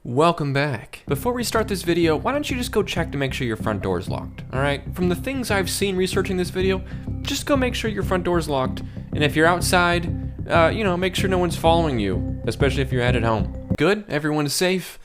Welcome back. Before we start this video, why don't you just go check to make sure your front door is locked, alright? From the things I've seen researching this video, just go make sure your front door is locked. And if you're outside, make sure no one's following you, especially if you're headed home. Good? Everyone is safe?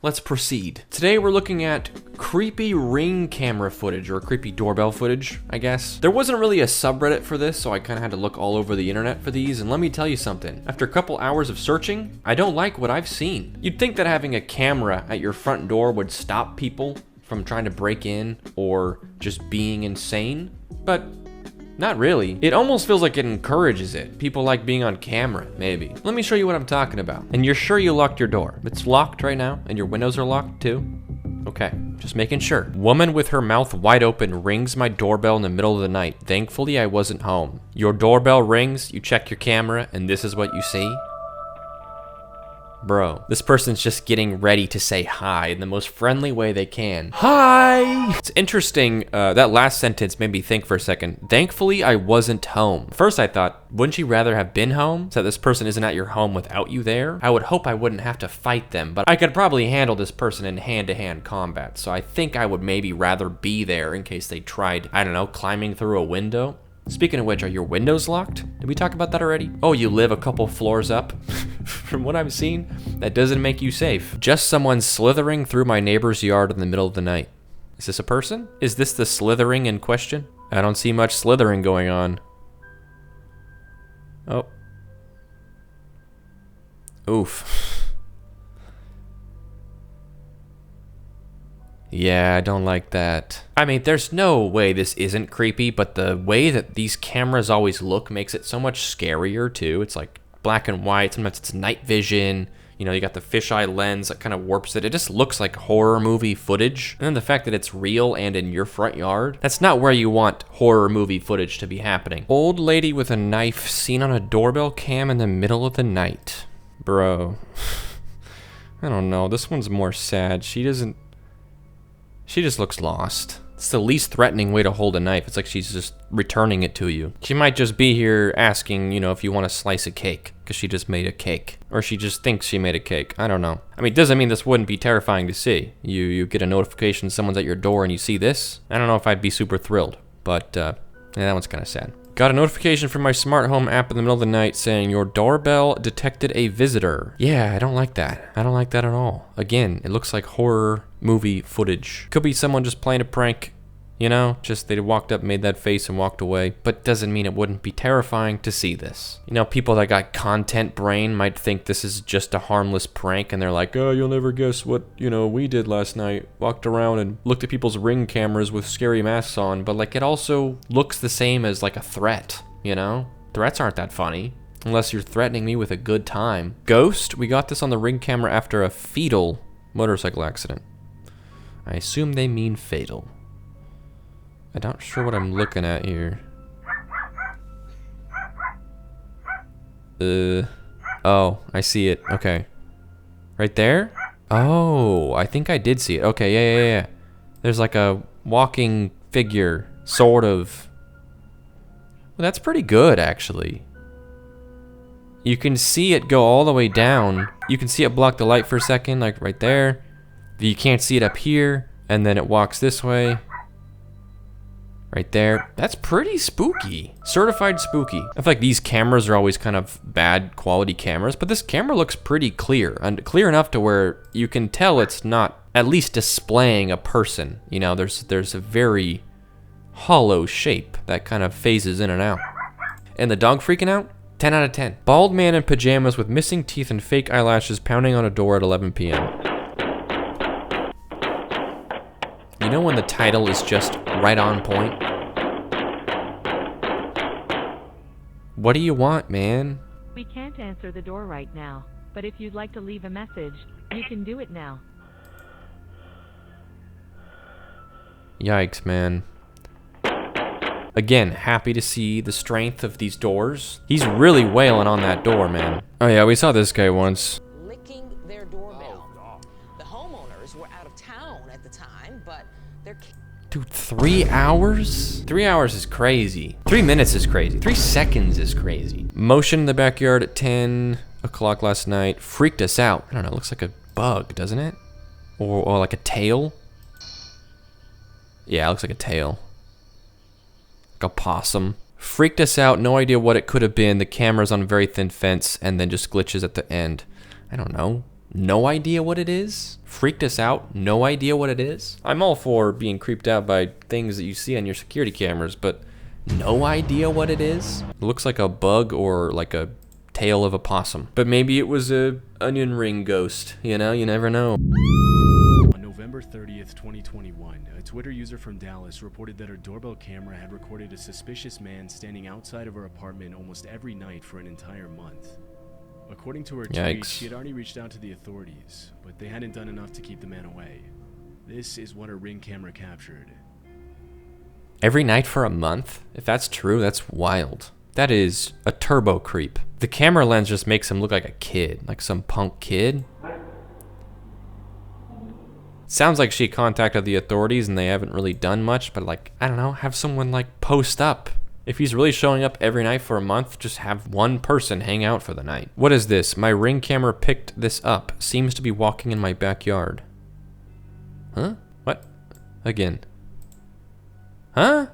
Let's proceed. Today we're looking at creepy ring camera footage, or creepy doorbell footage, I guess. There wasn't really a subreddit for this, so I kind of had to look all over the internet for these, and let me tell you something. After a couple hours of searching, I don't like what I've seen. You'd think that having a camera at your front door would stop people from trying to break in or just being insane, but not really. It almost feels like it encourages it. People like being on camera, maybe. Let me show you what I'm talking about. And you're sure you locked your door? It's locked right now, and your windows are locked too? Okay, just making sure. Woman with her mouth wide open rings my doorbell in the middle of the night. Thankfully, I wasn't home. Your doorbell rings, you check your camera, and this is what you see? Bro, this person's just getting ready to say hi in the most friendly way they can. Hi! It's interesting, that last sentence made me think for a second. Thankfully, I wasn't home. First I thought, wouldn't you rather have been home so that this person isn't at your home without you there? I would hope I wouldn't have to fight them, but I could probably handle this person in hand-to-hand combat, so I think I would maybe rather be there in case they tried, I don't know, climbing through a window. Speaking of which, are your windows locked? Did we talk about that already? Oh, you live a couple floors up? From what I've seen, that doesn't make you safe. Just someone slithering through my neighbor's yard in the middle of the night. Is this a person? Is this the slithering in question? I don't see much slithering going on. Oh. Oof. Yeah, I don't like that. I mean, there's no way this isn't creepy, but the way that these cameras always look makes it so much scarier too. It's like black and white, sometimes it's night vision. You know, you got the fisheye lens that kind of warps it. It just looks like horror movie footage. And then the fact that it's real and in your front yard, that's not where you want horror movie footage to be happening. Old lady with a knife seen on a doorbell cam in the middle of the night. Bro. I don't know, this one's more sad. She just looks lost. It's the least threatening way to hold a knife. It's like she's just returning it to you. She might just be here asking, if you want to slice a cake, because she just made a cake. Or she just thinks she made a cake. I don't know. I mean, it doesn't mean this wouldn't be terrifying to see. You get a notification someone's at your door and you see this. I don't know if I'd be super thrilled, but yeah, that one's kind of sad. Got a notification from my smart home app in the middle of the night saying your doorbell detected a visitor. Yeah, I don't like that. I don't like that at all. Again, it looks like horror movie footage. Could be someone just playing a prank, just they walked up, made that face and walked away, but doesn't mean it wouldn't be terrifying to see this. People that got content brain might think this is just a harmless prank and they're like, oh, you'll never guess what, we did last night. Walked around and looked at people's Ring cameras with scary masks on, but like it also looks the same as like a threat, Threats aren't that funny. Unless you're threatening me with a good time. Ghost, we got this on the Ring camera after a fatal motorcycle accident. I assume they mean fatal. I'm not sure what I'm looking at here. Oh, I see it. Okay. Right there? Oh, I think I did see it. Okay, yeah. There's like a walking figure, sort of. Well, that's pretty good, actually. You can see it go all the way down. You can see it block the light for a second, like right there. You can't see it up here, and then it walks this way. Right there. That's pretty spooky. Certified spooky. I feel like these cameras are always kind of bad quality cameras, but this camera looks pretty clear. And clear enough to where you can tell it's not at least displaying a person. There's a very hollow shape that kind of phases in and out. And the dog freaking out? 10 out of 10. Bald man in pajamas with missing teeth and fake eyelashes pounding on a door at 11 p.m. When the title is just right on point? What do you want, man? We can't answer the door right now, but if you'd like to leave a message, you can do it now. Yikes, man. Again, happy to see the strength of these doors. He's really wailing on that door, man. Oh yeah, we saw this guy once. Licking their doorbell. The homeowners were out of town at the time, but they're... Dude, 3 hours? 3 hours is crazy. 3 minutes is crazy. 3 seconds is crazy. Motion in the backyard at 10 o'clock last night. Freaked us out. I don't know, it looks like a bug, doesn't it? Or like a tail? Yeah, it looks like a tail. Like a possum. Freaked us out, no idea what it could have been. The camera's on a very thin fence and then just glitches at the end. I don't know. No idea what it is? Freaked us out, no idea what it is? I'm all for being creeped out by things that you see on your security cameras, but no idea what it is? It looks like a bug or like a tail of a possum. But maybe it was a onion ring ghost, you know? You never know. On November 30th, 2021, a Twitter user from Dallas reported that her doorbell camera had recorded a suspicious man standing outside of her apartment almost every night for an entire month. According to her tweet, she had already reached out to the authorities, but they hadn't done enough to keep the man away. This is what her Ring camera captured. Every night for a month? If that's true, that's wild. That is a turbo creep. The camera lens just makes him look like a kid, like some punk kid. Sounds like she contacted the authorities and they haven't really done much, but like, I don't know, have someone like post up. If he's really showing up every night for a month, just have one person hang out for the night. What is this? My Ring camera picked this up. Seems to be walking in my backyard. Huh? What? Again. Huh?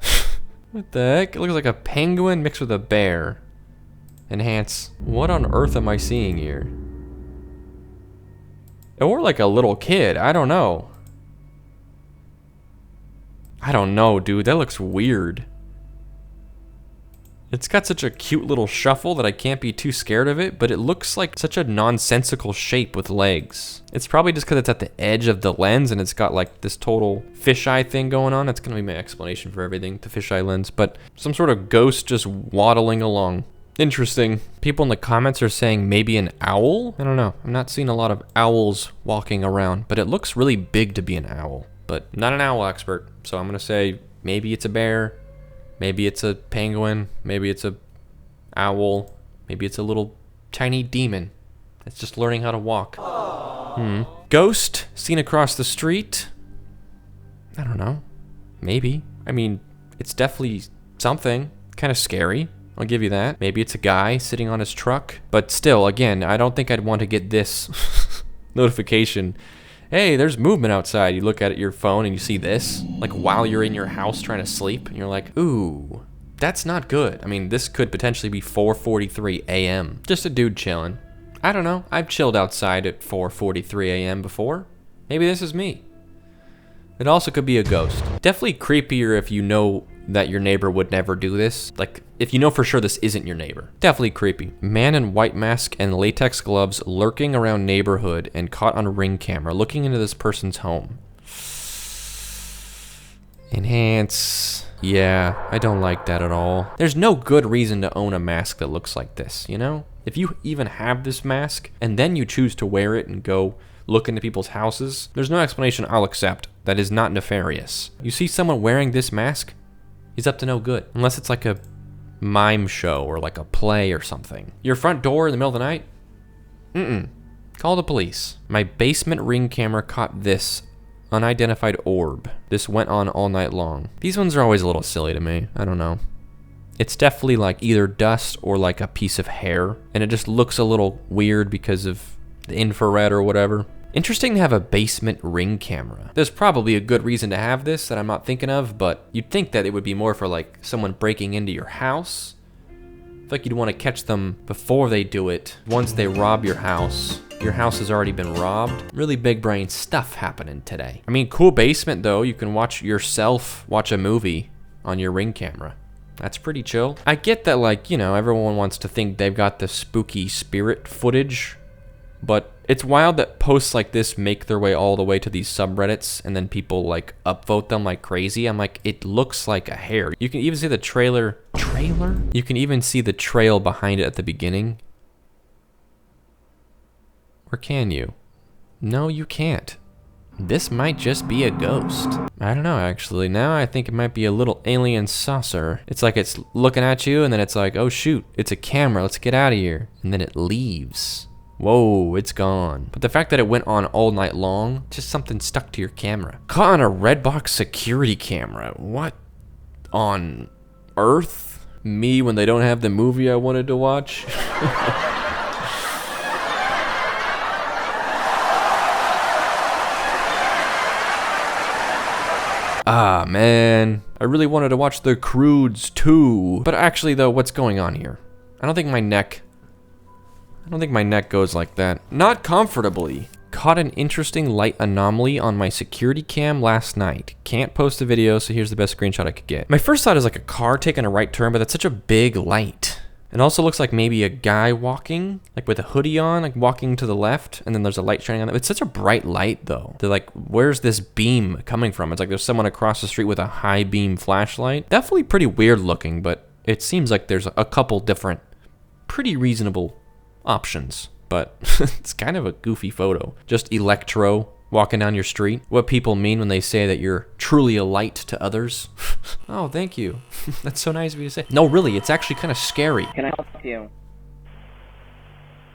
What the heck? It looks like a penguin mixed with a bear. Enhance. What on earth am I seeing here? Or like a little kid. I don't know. I don't know, dude. That looks weird. It's got such a cute little shuffle that I can't be too scared of it, but it looks like such a nonsensical shape with legs. It's probably just because it's at the edge of the lens and it's got like this total fisheye thing going on. That's gonna be my explanation for everything, the fisheye lens, but some sort of ghost just waddling along. Interesting. People in the comments are saying maybe an owl? I don't know. I'm not seeing a lot of owls walking around, but it looks really big to be an owl, but not an owl expert. So I'm gonna say maybe it's a bear. Maybe it's a penguin, maybe it's a owl, maybe it's a little tiny demon that's just learning how to walk. Ghost seen across the street? I don't know. Maybe. I mean, it's definitely something. Kind of scary. I'll give you that. Maybe it's a guy sitting on his truck. But still, again, I don't think I'd want to get this notification. Hey, there's movement outside. You look at your phone and you see this, like while you're in your house trying to sleep, and you're like, ooh, that's not good. I mean, this could potentially be 4:43 a.m. Just a dude chilling. I don't know. I've chilled outside at 4:43 a.m. before. Maybe this is me. It also could be a ghost. Definitely creepier if you know that your neighbor would never do this. Like, if you know for sure this isn't your neighbor. Definitely creepy. Man in white mask and latex gloves lurking around neighborhood and caught on a Ring camera looking into this person's home. Enhance. Yeah, I don't like that at all. There's no good reason to own a mask that looks like this, you know? If you even have this mask and then you choose to wear it and go look into people's houses, there's no explanation I'll accept that is not nefarious. You see someone wearing this mask, he's up to no good. Unless it's like a mime show or like a play or something. Your front door in the middle of the night? Call the police. My basement Ring camera caught this unidentified orb. This went on all night long. These ones are always a little silly to me. I don't know. It's definitely like either dust or like a piece of hair. And it just looks a little weird because of the infrared or whatever. Interesting to have a basement Ring camera. There's probably a good reason to have this that I'm not thinking of, but you'd think that it would be more for like someone breaking into your house. I feel like you'd want to catch them before they do it. Once they rob your house has already been robbed. Really big brain stuff happening today. I mean, cool basement though. You can watch yourself watch a movie on your Ring camera. That's pretty chill. I get that, like, you know, everyone wants to think they've got the spooky spirit footage, but it's wild that posts like this make their way all the way to these subreddits and then people like upvote them like crazy. I'm like, it looks like a hair. You can even see the trailer? You can even see the trail behind it at the beginning. Or can you? No, you can't. This might just be a ghost. I don't know, actually. Now I think it might be a little alien saucer. It's like it's looking at you and then it's like, oh shoot, it's a camera, let's get out of here. And then it leaves. Whoa, it's gone. But the fact that it went on all night long, just something stuck to your camera. Caught on a Redbox security camera. What on earth? Me when they don't have the movie I wanted to watch? Ah, man. I really wanted to watch The Croods too. But actually, though, what's going on here? I don't think my neck goes like that. Not comfortably. Caught an interesting light anomaly on my security cam last night. Can't post a video, so here's the best screenshot I could get. My first thought is like a car taking a right turn, but that's such a big light. It also looks like maybe a guy walking, like with a hoodie on, like walking to the left, and then there's a light shining on it. It's such a bright light, though. They're like, where's this beam coming from? It's like there's someone across the street with a high beam flashlight. Definitely pretty weird looking, but it seems like there's a couple different, pretty reasonable options. But it's kind of a goofy photo. Just Electro walking down your street. What people mean when they say that you're truly a light to others. Oh, thank you. That's so nice of you to say. No, really, it's actually kind of scary. Can I help you?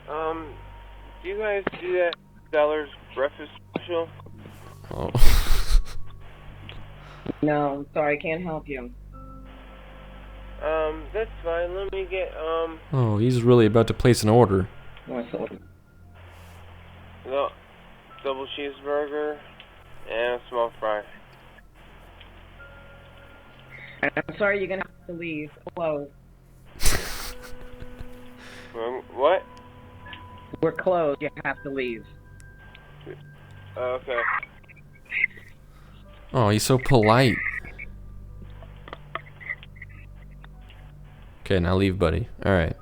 Do you guys do that Dollar's breakfast special? Oh. No, sorry, can't help you. That's fine. Let me get, Oh, he's really about to place an order. No, double cheeseburger and a small fry. I'm sorry, you're gonna have to leave. Closed. What? We're closed. You have to leave. Okay. Oh, he's so polite. Okay, now leave, buddy. Alright.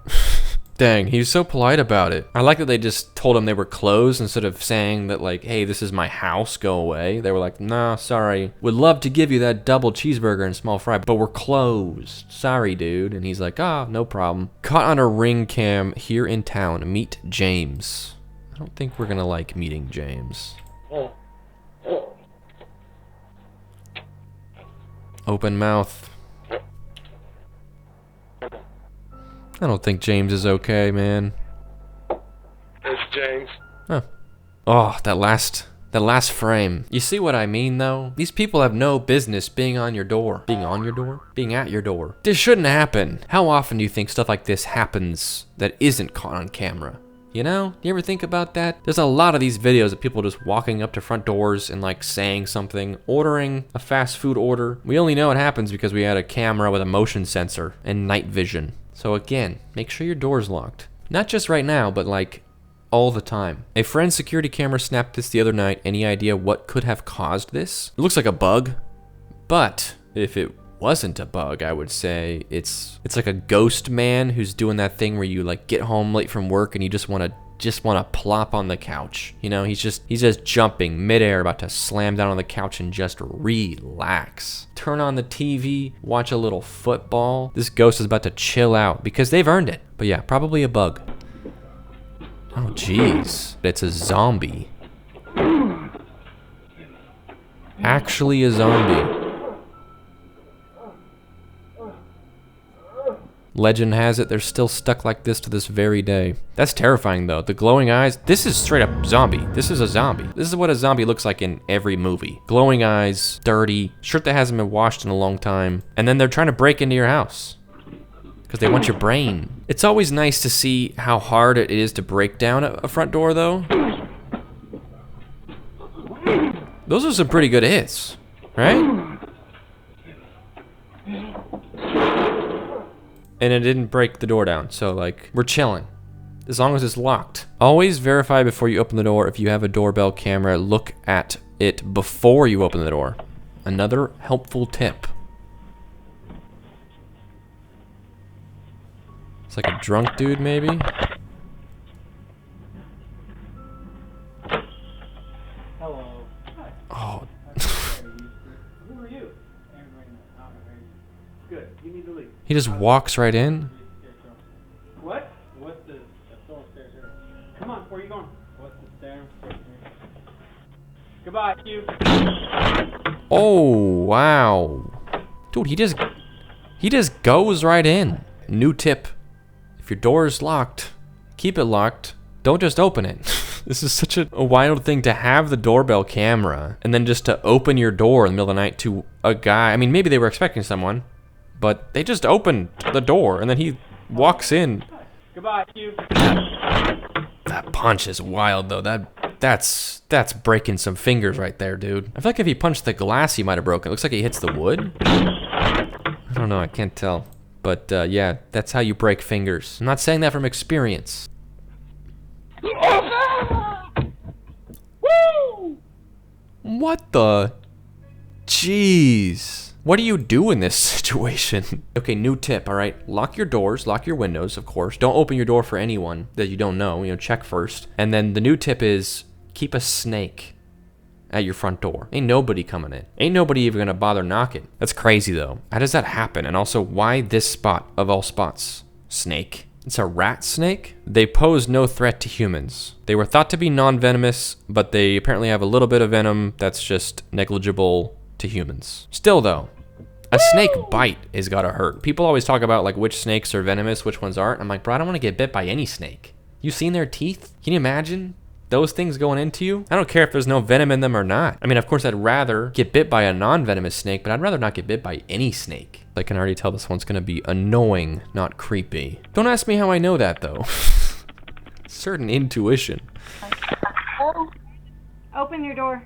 Dang, he's so polite about it. I like that they just told him they were closed instead of saying that, like, hey, this is my house, go away. They were like, nah, sorry. Would love to give you that double cheeseburger and small fry, but we're closed. Sorry, dude. And he's like, ah, no problem. Caught on a ring cam here in town. Meet James. I don't think we're gonna like meeting James. Open mouth. I don't think James is okay, man. It's James. Huh. Oh, that last frame. You see what I mean, though? These people have no business being on your door. Being on your door? Being at your door. This shouldn't happen. How often do you think stuff like this happens that isn't caught on camera? You know? You ever think about that? There's a lot of these videos of people just walking up to front doors and like saying something, ordering a fast food order. We only know it happens because we had a camera with a motion sensor and night vision. So again, make sure your door's locked. Not just right now, but like all the time. A friend's security camera snapped this the other night. Any idea what could have caused this? It looks like a bug, but if it wasn't a bug, I would say it's like a ghost man who's doing that thing where you like get home late from work and you just want to plop on the couch. You know, he's just jumping midair, about to slam down on the couch and just relax. Turn on the TV, watch a little football. This ghost is about to chill out because they've earned it. But yeah, probably a bug. Oh, jeez. It's a zombie. Actually a zombie. Legend has it they're still stuck like this to this very day. That's terrifying though. The glowing eyes, this is straight up zombie. This is a zombie. This is what a zombie looks like in every movie. Glowing eyes, dirty, shirt that hasn't been washed in a long time, and then they're trying to break into your house because they want your brain. It's always nice to see how hard it is to break down a front door though. Those are some pretty good hits, right? And it didn't break the door down, so like, we're chilling. As long as it's locked. Always verify before you open the door. If you have a doorbell camera, look at it before you open the door. Another helpful tip. It's like a drunk dude, maybe? Hello. Oh. Who are you? Good. You need to leave. He just walks right in? What? What's the stairs here? Come on, where are you going? What's the stairs here? Goodbye, you. Oh, wow. Dude, he just goes right in. New tip. If your door is locked, keep it locked. Don't just open it. This is such a wild thing to have the doorbell camera and then just to open your door in the middle of the night to a guy. I mean, maybe they were expecting someone, but they just opened the door and then he walks in. Goodbye, you. That punch is wild though. That That's breaking some fingers right there, dude. I feel like if he punched the glass, he might have broken. It looks like he hits the wood. I don't know, I can't tell. But yeah, that's how you break fingers. I'm not saying that from experience. What the? Jeez. What do you do in this situation? Okay, new tip, all right? Lock your doors, lock your windows, of course. Don't open your door for anyone that you don't know. You know, check first. And then the new tip is keep a snake at your front door. Ain't nobody coming in. Ain't nobody even gonna bother knocking. That's crazy though. How does that happen? And also, why this spot of all spots? Snake. It's a rat snake? They pose no threat to humans. They were thought to be non-venomous, but they apparently have a little bit of venom that's just negligible to humans. Still though, a snake bite is gotta hurt. People always talk about like which snakes are venomous, which ones aren't. I'm like, bro, I don't wanna get bit by any snake. You seen their teeth? Can you imagine those things going into you? I don't care if there's no venom in them or not. I mean, of course, I'd rather get bit by a non-venomous snake, but I'd rather not get bit by any snake. I can already tell this one's gonna be annoying, not creepy. Don't ask me how I know that though. Certain intuition. Oh. Open your door.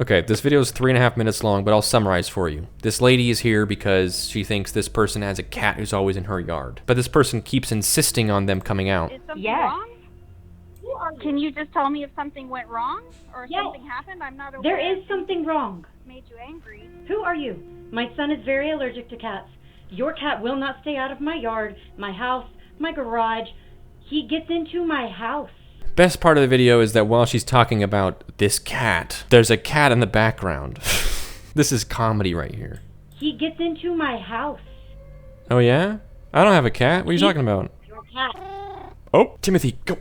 Okay, this video is 3.5 minutes long, but I'll summarize for you. This lady is here because she thinks this person has a cat who's always in her yard. But this person keeps insisting on them coming out. Is something Yes. wrong? Can you just tell me if something went wrong or if Yes. something happened? I'm not aware. There is something wrong. Made you angry. Who are you? My son is very allergic to cats. Your cat will not stay out of my yard, my house, my garage. He gets into my house. Best part of the video is that while she's talking about this cat, there's a cat in the background. This is comedy right here. He gets into my house. Oh yeah? I don't have a cat. What are you talking about? Your cat. Oh, Timothy, go.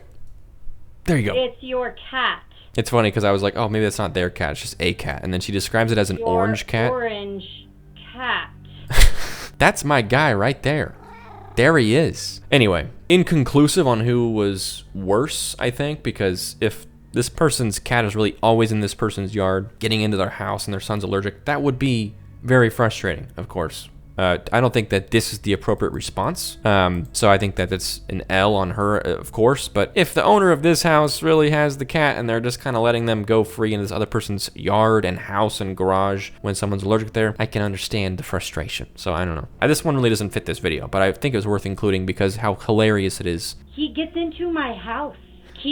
There you go. It's your cat. It's funny because I was like, oh, maybe that's not their cat. It's just a cat. And then she describes it as an Your orange cat. Orange cat. That's my guy right there. There he is. Anyway, inconclusive on who was worse, I think, because if this person's cat is really always in this person's yard, getting into their house and their son's allergic, that would be very frustrating, of course. I don't think that this is the appropriate response. So I think that it's an L on her, of course. But if the owner of this house really has the cat and they're just kind of letting them go free in this other person's yard and house and garage when someone's allergic there, I can understand the frustration. So I don't know. This one really doesn't fit this video, but I think it was worth including because how hilarious it is. He gets into my house.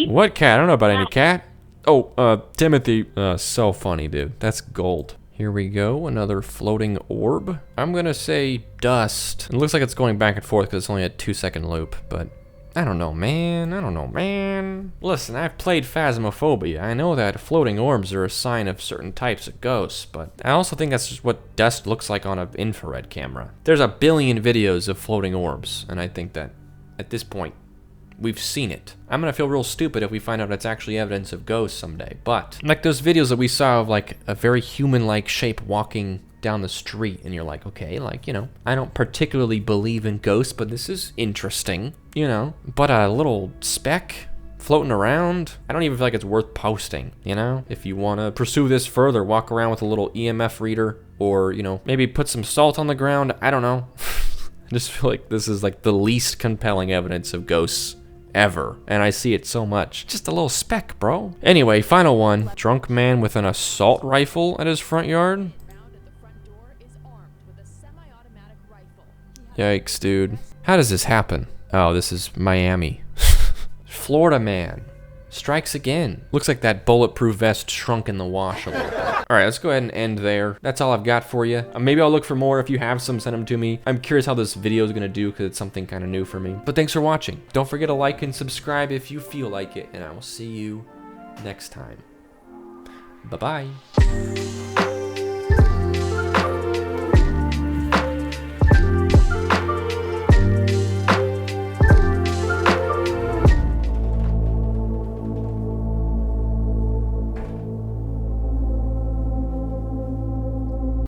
What cat? I don't know about any cat. Oh, Timothy. So funny, dude. That's gold. Here we go, another floating orb. I'm gonna say dust. It looks like it's going back and forth because it's only a 2-second loop, but I don't know, man. I don't know, man. Listen, I've played Phasmophobia. I know that floating orbs are a sign of certain types of ghosts, but I also think that's just what dust looks like on an infrared camera. There's a billion videos of floating orbs, and I think that at this point, we've seen it. I'm gonna feel real stupid if we find out it's actually evidence of ghosts someday. But like those videos that we saw of like a very human-like shape walking down the street, and you're like, okay, like, you know, I don't particularly believe in ghosts, but this is interesting, you know. But a little speck floating around, I don't even feel like it's worth posting, you know. If you wanna pursue this further, walk around with a little EMF reader, or, you know, maybe put some salt on the ground, I don't know. I just feel like this is like the least compelling evidence of ghosts ever, and I see it so much. Just a little speck, bro. Anyway, final one. Drunk man with an assault rifle at his front yard. Yikes, dude. How does this happen? Oh, this is Miami. Florida man strikes again. Looks like that bulletproof vest shrunk in the wash a little. All right, let's go ahead and end there. That's all I've got for you. Maybe I'll look for more. If you have some, send them to me. I'm curious how this video is gonna do because it's something kind of new for me. But thanks for watching. Don't forget to like and subscribe if you feel like it, and I will see you next time. Bye-bye.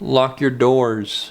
Lock your doors.